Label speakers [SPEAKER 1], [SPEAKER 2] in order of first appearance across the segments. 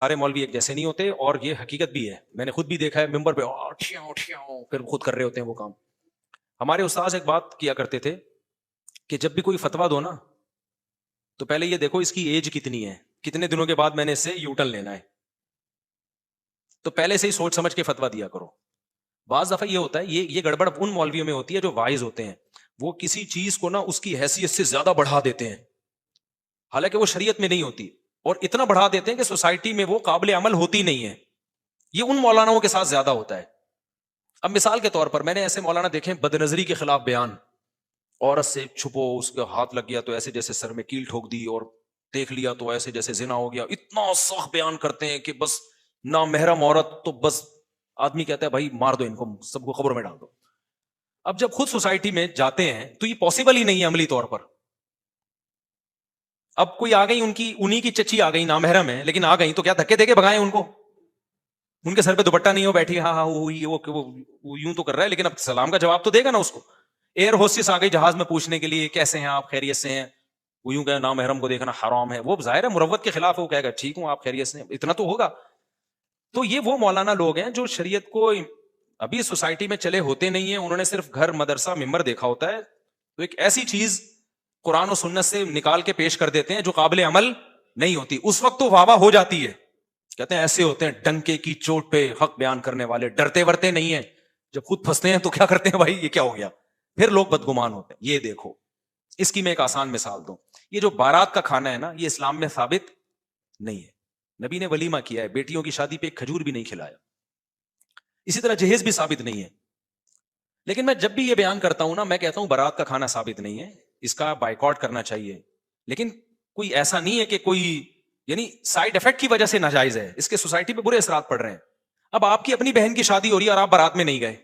[SPEAKER 1] سارے مولوی ایک جیسے نہیں ہوتے، اور یہ حقیقت بھی ہے، میں نے خود بھی دیکھا ہے ممبر پہ پھر خود کر رہے ہوتے ہیں وہ کام. ہمارے استاذ ایک بات کیا کرتے تھے کہ جب بھی کوئی فتویٰ دو نا تو پہلے یہ دیکھو اس کی ایج کتنی ہے، کتنے دنوں کے بعد میں نے اس سے یو ٹرن لینا ہے، تو پہلے سے ہی سوچ سمجھ کے فتویٰ دیا کرو. بعض دفعہ یہ ہوتا ہے، یہ گڑبڑ ان مولویوں میں ہوتی ہے جو وائز ہوتے ہیں، وہ کسی چیز کو نا اس کی حیثیت سے زیادہ بڑھا دیتے ہیں حالانکہ وہ شریعت میں نہیں ہوتی، اور اتنا بڑھا دیتے ہیں کہ سوسائٹی میں وہ قابل عمل ہوتی نہیں ہے. یہ ان مولاناؤں کے ساتھ زیادہ ہوتا ہے. اب مثال کے طور پر میں نے ایسے مولانا دیکھے بد نظری کے خلاف بیان، عورت سے چھپو، اس کا ہاتھ لگ گیا تو ایسے جیسے سر میں کیل ٹھوک دی، اور دیکھ لیا تو ایسے جیسے زنا ہو گیا. اتنا سخت بیان کرتے ہیں کہ بس نامحرم عورت تو بس آدمی کہتا ہے بھائی مار دو ان کو، سب کو قبر میں ڈال دو. اب جب خود سوسائٹی میں جاتے ہیں تو یہ پاسبل ہی نہیں ہے عملی طور پر. اب کوئی آ گئی انہی کی چچی آ گئی، نامحرم ہے لیکن آ گئی، تو کیا دھکے دے کے بھگائیں ان کو؟ ان کے سر پہ دوپٹہ نہیں ہو، بیٹھی ہاں ہاں وہ یوں تو کر رہا ہے، لیکن اب سلام کا جواب تو دے گا نا اس کو. ایئر ہوسٹس آ گئی جہاز میں پوچھنے کے لیے کیسے ہیں آپ، خیریت سے ہیں؟ وہ یوں کہ نامحرم کو دیکھنا حرام ہے. وہ ظاہر ہے مروت کے خلاف ہے، وہ کہے گا ٹھیک ہوں آپ خیریت سے ہیں، اتنا تو ہوگا. تو یہ وہ مولانا لوگ ہیں جو شریعت کو ابھی سوسائٹی میں چلے ہوتے نہیں ہیں، انہوں نے صرف گھر مدرسہ ممبر دیکھا ہوتا ہے، تو ایک ایسی چیز قرآن و سنت سے نکال کے پیش کر دیتے ہیں جو قابل عمل نہیں ہوتی. اس وقت تو واہ واہ ہو جاتی ہے، کہتے ہیں ایسے ہوتے ہیں ڈنکے کی چوٹ پہ حق بیان کرنے والے، ڈرتے ورتے نہیں ہیں. جب خود پھنستے ہیں تو کیا کرتے ہیں بھائی یہ کیا ہو گیا، پھر لوگ بدگمان ہوتے ہیں. یہ دیکھو اس کی میں ایک آسان مثال دوں، یہ جو بارات کا کھانا ہے نا، یہ اسلام میں ثابت نہیں ہے. نبی نے ولیمہ کیا ہے، بیٹیوں کی شادی پہ ایک کھجور بھی نہیں کھلایا. اسی طرح جہیز بھی ثابت نہیں ہے. لیکن میں جب بھی یہ بیان کرتا ہوں نا، میں کہتا ہوں بارات کا کھانا ثابت نہیں ہے، اس کا بائیکاٹ کرنا چاہیے. لیکن کوئی ایسا نہیں ہے کہ کوئی یعنی سائیڈ افیکٹ کی وجہ سے ناجائز ہے، اس کے سوسائٹی پہ برے اثرات پڑ رہے ہیں. اب آپ کی اپنی بہن کی شادی ہو رہی ہے اور آپ بارات میں نہیں گئے،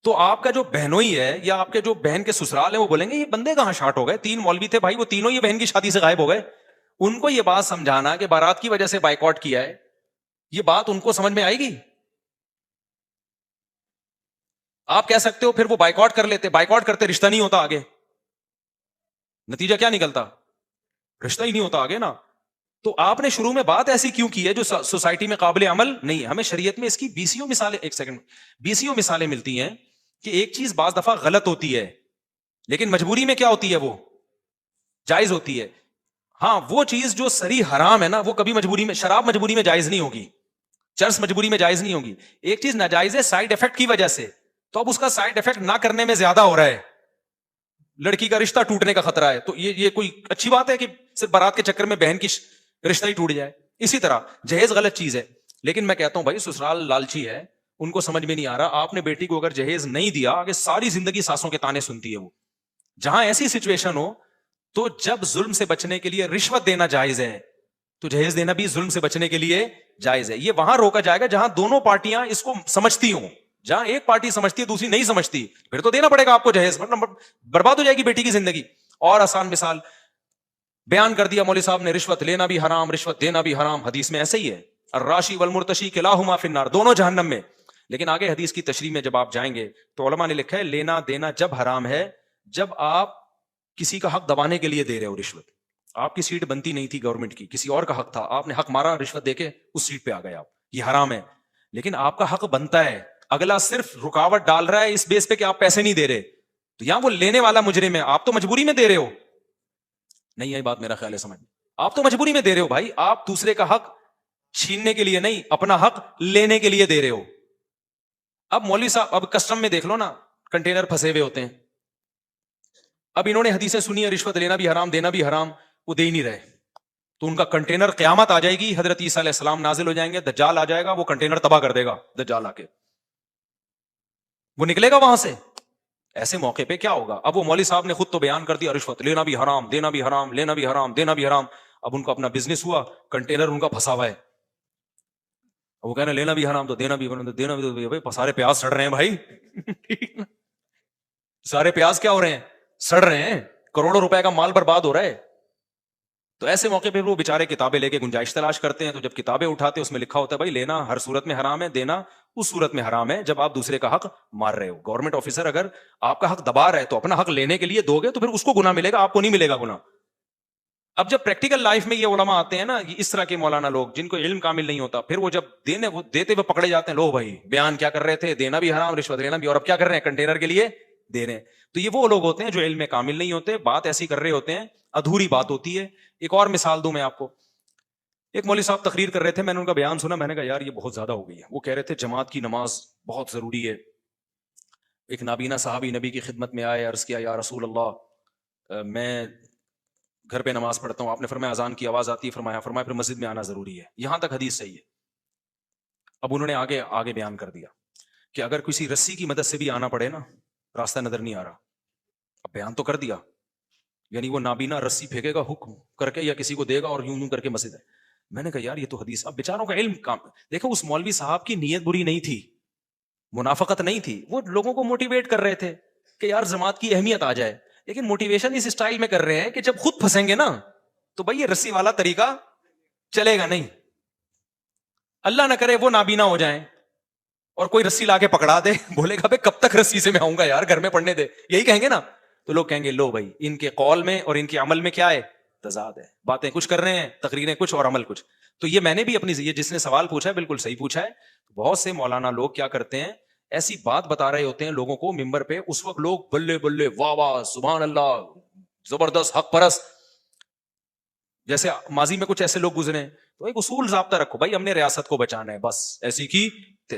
[SPEAKER 1] تو آپ کا جو بہنوئی ہے یا آپ کے جو بہن کے سسرال ہیں وہ بولیں گے یہ بندے کہاں شارٹ ہو گئے، 3 مولوی تھے بھائی، وہ تینوں ہی بہن کی شادی سے غائب ہو گئے. ان کو یہ بات سمجھانا کہ بارات کی وجہ سے بائیکاٹ کیا ہے، یہ بات ان کو سمجھ میں آئے گی؟ آپ کہہ سکتے ہو پھر وہ بائیکاٹ کر لیتے، بائیکاٹ کرتے رشتہ نہیں ہوتا آگے، نتیجہ کیا نکلتا؟ رشتہ ہی نہیں ہوتا آگے نا. تو آپ نے شروع میں بات ایسی کیوں کی ہے جو سوسائٹی میں قابل عمل نہیں ہے؟ ہمیں شریعت میں اس کی بیسیوں مثالیں، ایک سیکنڈ، بیسیوں مثالیں ملتی ہیں کہ ایک چیز بعض دفعہ غلط ہوتی ہے لیکن مجبوری میں کیا ہوتی ہے، وہ جائز ہوتی ہے. ہاں وہ چیز جو صریح حرام ہے نا، وہ کبھی مجبوری میں، شراب مجبوری میں جائز نہیں ہوگی، چرس مجبوری میں جائز نہیں ہوگی. ایک چیز ناجائز ہے سائیڈ افیکٹ کی وجہ سے، تو اب اس کا سائیڈ افیکٹ نہ کرنے میں زیادہ ہو رہا ہے، لڑکی کا رشتہ ٹوٹنے کا خطرہ ہے، تو یہ کوئی اچھی بات ہے کہ صرف بارات کے چکر میں بہن کی رشتہ ہی ٹوٹ جائے؟ اسی طرح جہیز غلط چیز ہے، لیکن میں کہتا ہوں بھائی سسرال لالچی ہے، ان کو سمجھ میں نہیں آ رہا. آپ نے بیٹی کو اگر جہیز نہیں دیا، آگے ساری زندگی ساسوں کے تانے سنتی ہے وہ. جہاں ایسی سچویشن ہو تو جب ظلم سے بچنے کے لیے رشوت دینا جائز ہے تو جہیز دینا بھی ظلم سے بچنے کے لیے جائز ہے. یہ وہاں روکا جائے گا جہاں دونوں پارٹیاں اس کو سمجھتی ہوں. جہاں ایک پارٹی سمجھتی ہے دوسری نہیں سمجھتی، پھر تو دینا پڑے گا آپ کو جہیز، برباد ہو جائے گی بیٹی کی زندگی. اور آسان مثال بیان کر دیا مولوی صاحب نے، رشوت لینا بھی حرام، رشوت دینا بھی حرام. حدیث میں ایسے ہی ہے، الراشی والمرتشی کلاہما فی النار، دونوں جہنم میں. لیکن آگے حدیث کی تشریح میں جب آپ جائیں گے تو علماء نے لکھا ہے لینا دینا جب حرام ہے جب آپ کسی کا حق دبانے کے لیے دے رہے ہو رشوت. آپ کی سیٹ بنتی نہیں تھی گورنمنٹ کی، کسی اور کا حق تھا، آپ نے حق مارا، رشوت دے کے اس سیٹ پہ آ گئے آپ، یہ حرام ہے. لیکن آپ کا حق بنتا ہے، اگلا صرف رکاوٹ ڈال رہا ہے اس بیس پہ کہ آپ پیسے نہیں دے رہے، تو یہاں وہ لینے والا مجرم ہے، آپ تو مجبوری میں دے رہے ہو. نہیں ہے بات، میرا خیال ہے سمجھ، آپ تو مجبوری میں دے رہے ہو بھائی، آپ دوسرے کا حق چھیننے کے لیے نہیں، اپنا حق لینے کے لیے دے رہے ہو. اب مولوی صاحب اب کسٹم میں دیکھ لو نا، کنٹینر پھنسے ہوئے ہوتے ہیں، اب انہوں نے حدیثیں سنی ہے رشوت لینا بھی حرام دینا بھی حرام، وہ دے ہی نہیں رہے، تو ان کا کنٹینر قیامت آ جائے گی، حضرت عیسیٰ علیہ السلام نازل ہو جائیں گے، دجال آ جائے گا، وہ کنٹینر تباہ کر دے گا، دجال آ کے وہ نکلے گا وہاں سے. ایسے موقع پہ کیا ہوگا؟ اب وہ مولوی صاحب نے خود تو بیان کر دیا رشوت لینا بھی حرام دینا بھی حرام، لینا بھی حرام دینا بھی حرام. اب ان کو اپنا بزنس ہوا، کنٹینر ان کا پھنسا ہوا ہے، وہ کہنا لینا بھی حرام تو دینا بھی حرام، دینا بھی تو سارے پیاز سڑ رہے ہیں بھائی سارے پیاز کیا ہو رہے ہیں؟ سڑ رہے ہیں، کروڑوں روپے کا مال برباد ہو رہا ہے. تو ایسے موقع پہ وہ بیچارے کتابیں لے کے گنجائش تلاش کرتے ہیں، تو جب کتابیں اٹھاتے اس میں لکھا ہوتا ہے بھائی لینا ہر صورت میں حرام ہے، دینا اس صورت میں حرام ہے جب آپ دوسرے کا حق مار رہے ہو. گورنمنٹ آفیسر اگر آپ کا حق دبا رہا ہے تو اپنا حق لینے کے لیے دو گے تو پھر اس کو گناہ ملے گا، آپ کو نہیں ملے گا گناہ. اب جب پریکٹیکل لائف میں یہ علماء آتے ہیں نا, اس طرح کے مولانا لوگ جن کو علم کامل نہیں ہوتا, پھر وہ جب دیتے ہوئے پکڑے جاتے ہیں, لو بھائی بیان کیا کر رہے تھے, دینا بھی حرام, رشوت لینا بھی, اور اب کیا کر رہے ہیں, کنٹینر کے لیے دے رہے ہیں. تو یہ وہ لوگ ہوتے ہیں جو علم میں کامل نہیں ہوتے, بات ایسی کر رہے ہوتے ہیں, ادھوری بات ہوتی ہے. ایک اور مثال دوں میں آپ کو. ایک مولوی صاحب تقریر کر رہے تھے, میں نے ان کا بیان سنا, میں نے کہا یار یہ بہت زیادہ ہو گئی ہے. وہ کہہ رہے تھے جماعت کی نماز بہت ضروری ہے. ایک نابینا صحابی نبی کی خدمت میں آئے, عرض کیا یا رسول اللہ میں گھر پہ نماز پڑھتا ہوں. آپ نے فرمایا اذان کی آواز آتی ہے, فرمایا پھر مسجد میں آنا ضروری ہے. یہاں تک حدیث صحیح ہے. اب انہوں نے آگے بیان کر دیا کہ اگر کسی رسی کی مدد سے بھی آنا پڑے نا, راستہ نظر نہیں آ رہا. اب بیان تو کر دیا, یعنی وہ نابینا رسی پھینکے گا حکم کر کے یا کسی کو دے گا اور یوں کر کے مسجد ہے. میں نے کہا یار یہ تو حدیث. اب بیچاروں کا علم کام دیکھو, اس مولوی صاحب کی نیت بری نہیں تھی, منافقت نہیں تھی, وہ لوگوں کو موٹیویٹ کر رہے تھے کہ یار جماعت کی اہمیت آ جائے. لیکن موٹیویشن اس اسٹائل میں کر رہے ہیں کہ جب خود پھنسیں گے نا تو بھائی یہ رسی والا طریقہ چلے گا نہیں. اللہ نہ کرے وہ نابینا ہو جائیں اور کوئی رسی لا کے پکڑا دے, بولے گا بھائی کب تک رسی سے میں آؤں گا یار, گھر میں پڑھنے دے, یہی کہیں گے نا. تو لوگ کہیں گے لو بھائی ان کے قول میں اور ان کے عمل میں کیا ہے, تضاد ہے. باتیں کچھ کر رہے ہیں, تقریریں کچھ اور عمل کچھ. تو یہ میں نے بھی اپنی, یہ جس نے سوال پوچھا ہے بالکل صحیح پوچھا ہے. بہت سے مولانا لوگ کیا کرتے ہیں, ایسی بات بتا رہے ہوتے ہیں لوگوں کو ممبر پہ, اس وقت لوگ بلے بلے واہ واہ سبحان اللہ زبردست حق پرست, جیسے ماضی میں کچھ ایسے لوگ گزرے. تو ایک اصول ضابطہ رکھو بھائی, ہم نے ریاست کو بچانا ہے بس, ایسی کی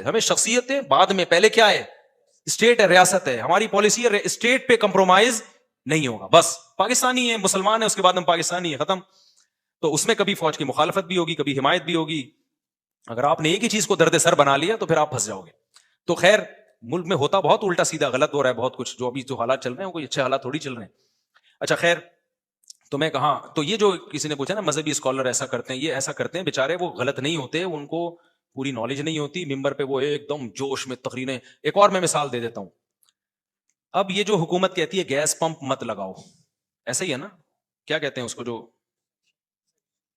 [SPEAKER 1] ہمیں شخصیت ہے بعد میں, پہلے کیا ہے اسٹیٹ ہے, ریاست ہے, ہماری پالیسی ہے اسٹیٹ پہ کمپرومائز نہیں ہوگا, بس پاکستانی ہے مسلمان ہے اس کے بعد ہم پاکستانی ہے, ختم. تو اس میں کبھی فوج کی مخالفت بھی ہوگی, کبھی حمایت بھی ہوگی. اگر آپ نے ایک ہی چیز کو درد سر بنا لیا تو پھر آپ پھنس جاؤ گے. تو خیر ملک میں ہوتا بہت الٹا سیدھا غلط ہو رہا ہے بہت کچھ, جو ابھی جو حالات چل رہے ہیں کوئی اچھے حالات تھوڑی چل رہے ہیں. اچھا خیر, تو میں کہاں, تو یہ جو کسی نے پوچھا نا مذہبی اسکالر ایسا کرتے ہیں, یہ ایسا کرتے ہیں بےچارے, وہ غلط نہیں ہوتے, ان کو پوری نالج نہیں ہوتی, ممبر پہ وہ ایک دم جوش میں تقریریں. ایک اور میں مثال دے دیتا ہوں. اب یہ جو حکومت کہتی ہے گیس پمپ مت لگاؤ, ایسا ہی ہے نا, کیا کہتے ہیں اس کو, جو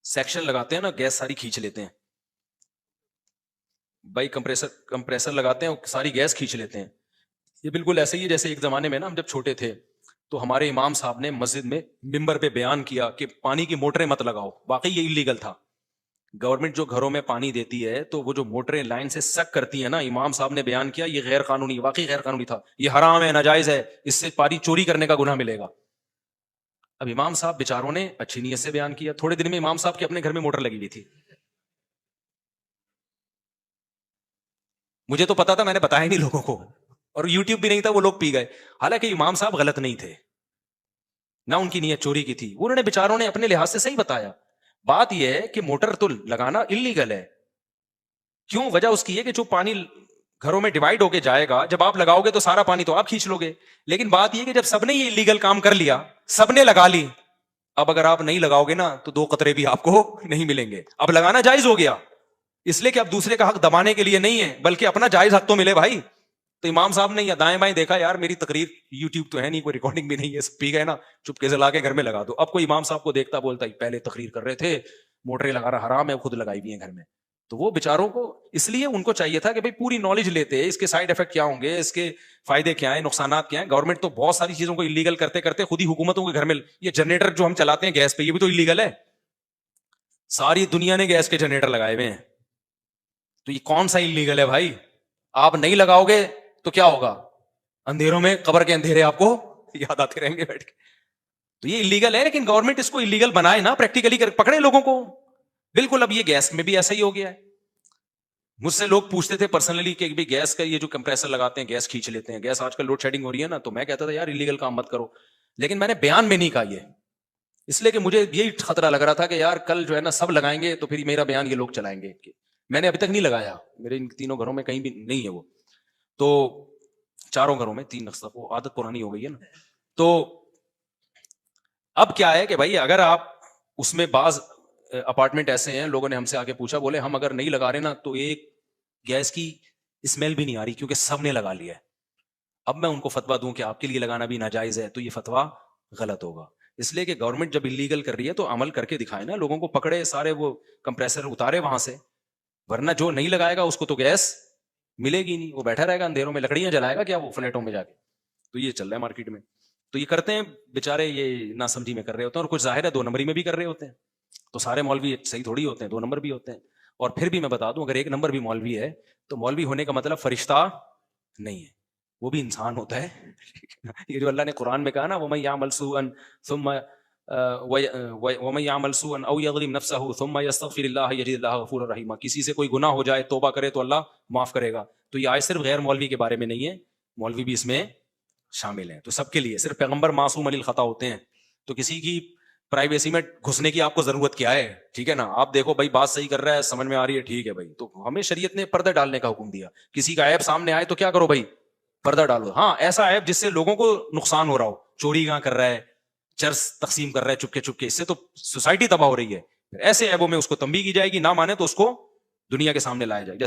[SPEAKER 1] سیکشن لگاتے ہیں نا, گیس ساری کھینچ لیتے ہیں بھائی, کمپریسر لگاتے ہیں ساری گیس کھینچ لیتے ہیں. یہ بالکل ایسے ہی جیسے ایک زمانے میں نا ہم جب چھوٹے تھے تو ہمارے امام صاحب نے مسجد میں ممبر پہ بیان کیا کہ پانی کی موٹریں مت لگاؤ. واقعی یہ انلیگل تھا. گورنمنٹ جو گھروں میں پانی دیتی ہے تو وہ جو موٹریں لائن سے سک کرتی ہیں نا, امام صاحب نے بیان کیا یہ غیر قانونی, واقعی غیر قانونی تھا, یہ حرام ہے, ناجائز ہے, اس سے پانی چوری کرنے کا گناہ ملے گا. اب امام صاحب بیچاروں نے اچھی نیت سے بیان کیا, تھوڑے دن میں امام صاحب کے اپنے گھر میں موٹر لگی ہوئی تھی. مجھے تو پتا تھا, میں نے بتایا نہیں لوگوں کو, اور یوٹیوب بھی نہیں تھا, وہ لوگ پی گئے. حالانکہ امام صاحب غلط نہیں تھے, نہ ان کی نیت چوری کی تھی, انہوں نے بیچاروں نے اپنے لحاظ سے صحیح بتایا. بات یہ ہے کہ موٹر تو لگانا انلیگل ہے. کیوں؟ وجہ اس کی ہے کہ جو پانی گھروں میں ڈیوائڈ ہو کے جائے گا, جب آپ لگاؤ گے تو سارا پانی تو آپ کھینچ لو گے. لیکن بات یہ کہ جب سب نے یہ انلیگل کام کر لیا, سب نے لگا لی, اب اگر آپ نہیں لگاؤ گے نا تو 2 قطرے بھی آپ کو نہیں ملیں گے. اب لگانا جائز ہو گیا, اس لیے کہ اب دوسرے کا حق دبانے کے لیے نہیں ہے, بلکہ اپنا جائز حق تو ملے بھائی. تو امام صاحب نے یا دائیں بائیں دیکھا, یار میری تقریر یوٹیوب تو ہے نہیں, کوئی ریکارڈنگ بھی نہیں ہے, پی گئے نا, چپکے سے لا کے گھر میں لگا دو. اب کوئی امام صاحب کو دیکھتا بولتا پہلے تقریر کر رہے تھے, موٹریں لگا رہا حرام ہے, خود لگائی بھی ہیں گھر میں. تو وہ بیچاروں کو اس لیے ان کو چاہیے تھا کہ بھائی پوری نالج لیتے, اس کے سائڈ افیکٹ کیا ہوں گے, اس کے فائدے کیا ہیں, نقصانات کیا ہیں. گورنمنٹ تو بہت ساری چیزوں کو انلیگل کرتے کرتے خود ہی حکومتوں کے گھر میں, یہ جنریٹر جو ہم چلاتے ہیں گیس پہ, یہ بھی تو انلیگل ہے. ساری دنیا نے گیس کے جنریٹر لگائے ہوئے ہیں, تو یہ کون سا انلیگل ہے بھائی؟ آپ نہیں لگاؤ گے تو کیا ہوگا, اندھیروں میں قبر کے اندھیرے آپ کو یاد آتے رہیں گے بیٹھ کے. تو یہ انلیگل ہے, لیکن گورنمنٹ اس کو انلیگل بنائے نا, پریکٹیکلی پکڑے لوگوں کو. بالکل اب یہ گیس میں بھی ایسا ہی ہو گیا ہے. مجھ سے لوگ پوچھتے تھے پرسنلی کہ گیس کا یہ جو کمپریسر لگاتے ہیں گیس کھینچ لیتے ہیں, گیس آج کل لوڈ شیڈنگ ہو رہی ہے نا, تو میں کہتا تھا یار انلیگل کام مت کرو. لیکن میں نے بیان میں نہیں کہا یہ, اس لیے کہ مجھے یہی خطرہ لگ رہا تھا کہ یار کل جو ہے نا سب لگائیں گے تو پھر میرا بیان یہ لوگ چلائیں گے. میں نے ابھی تک نہیں لگایا, میرے ان 3 گھروں میں کہیں بھی نہیں ہے وہ, تو 4 گھروں میں 3 اکثر, وہ عادت پرانی ہو گئی ہے نا. تو اب کیا ہے کہ بھائی اگر آپ اس میں, بعض اپارٹمنٹ ایسے ہیں, لوگوں نے ہم سے آگے پوچھا, بولے ہم اگر نہیں لگا رہے نا تو ایک گیس کی اسمیل بھی نہیں آ رہی کیونکہ سب نے لگا لیا ہے. اب میں ان کو فتوا دوں کہ آپ کے لیے لگانا بھی ناجائز ہے, تو یہ فتوا غلط ہوگا. اس لیے کہ گورنمنٹ جب انلیگل کر رہی ہے تو عمل کر کے دکھائے نا, لوگوں کو پکڑے, سارے وہ کمپریسر اتارے وہاں سے, ورنہ جو نہیں لگائے گا اس کو تو گیس ملے گی نہیں, وہ بیٹھا رہے گا اندھیروں میں, لکڑیاں جلائے گا کیا وہ فلیٹوں میں جا کے. تو یہ چل رہا ہے مارکیٹ میں. تو یہ کرتے ہیں بیچارے، یہ نا سمجھی میں کر رہے ہوتے ہیں، اور کچھ ظاہر ہے 2 نمبری میں بھی کر رہے ہوتے ہیں. تو سارے مولوی صحیح تھوڑی ہوتے ہیں، 2 نمبر بھی ہوتے ہیں. اور پھر بھی میں بتا دوں، اگر 1 نمبر بھی مولوی ہے تو مولوی ہونے کا مطلب فرشتہ نہیں ہے، وہ بھی انسان ہوتا ہے. یہ جو اللہ نے قرآن میں کہا نا، وَمَن يَعْمَلْ سُوءًا ثُمَّ وَمَن يَعْمَلْ سُوءًا أَوْ يَظْلِمْ نَفْسَهُ ثُمَّ يَسْتَغْفِرِ اللَّهَ يَجِدِ اللَّهَ غَفُورًا رَحِيمًا. کسی سے کوئی گناہ ہو جائے، توبہ کرے تو اللہ معاف کرے گا. تو یہ آیت صرف غیر مولوی کے بارے میں نہیں ہے، مولوی بھی اس میں شامل ہیں. تو سب کے لیے، صرف پیغمبر معصوم علی الخطا ہوتے ہیں. تو کسی کی پرائیویسی میں گھسنے کی آپ کو ضرورت کیا ہے؟ ٹھیک ہے نا، آپ دیکھو بھائی بات صحیح کر رہا ہے، سمجھ میں آ رہی ہے، ٹھیک ہے بھائی. تو ہمیں شریعت نے پردہ ڈالنے کا حکم دیا. کسی کا عیب سامنے آئے تو کیا کرو بھائی؟ پردہ ڈالو. ہاں ایسا عیب جس سے لوگوں کو نقصان ہو رہا ہو، چوری کہاں کر رہا ہے، چرس تقسیم کر رہا ہے چپکے چپکے، اس سے تو سوسائٹی تباہ ہو رہی ہے. ایسے عیبوں میں اس کو تنبیہ کی جائے گی، نہ مانے تو اس کو دنیا کے سامنے لایا جائے. جیسے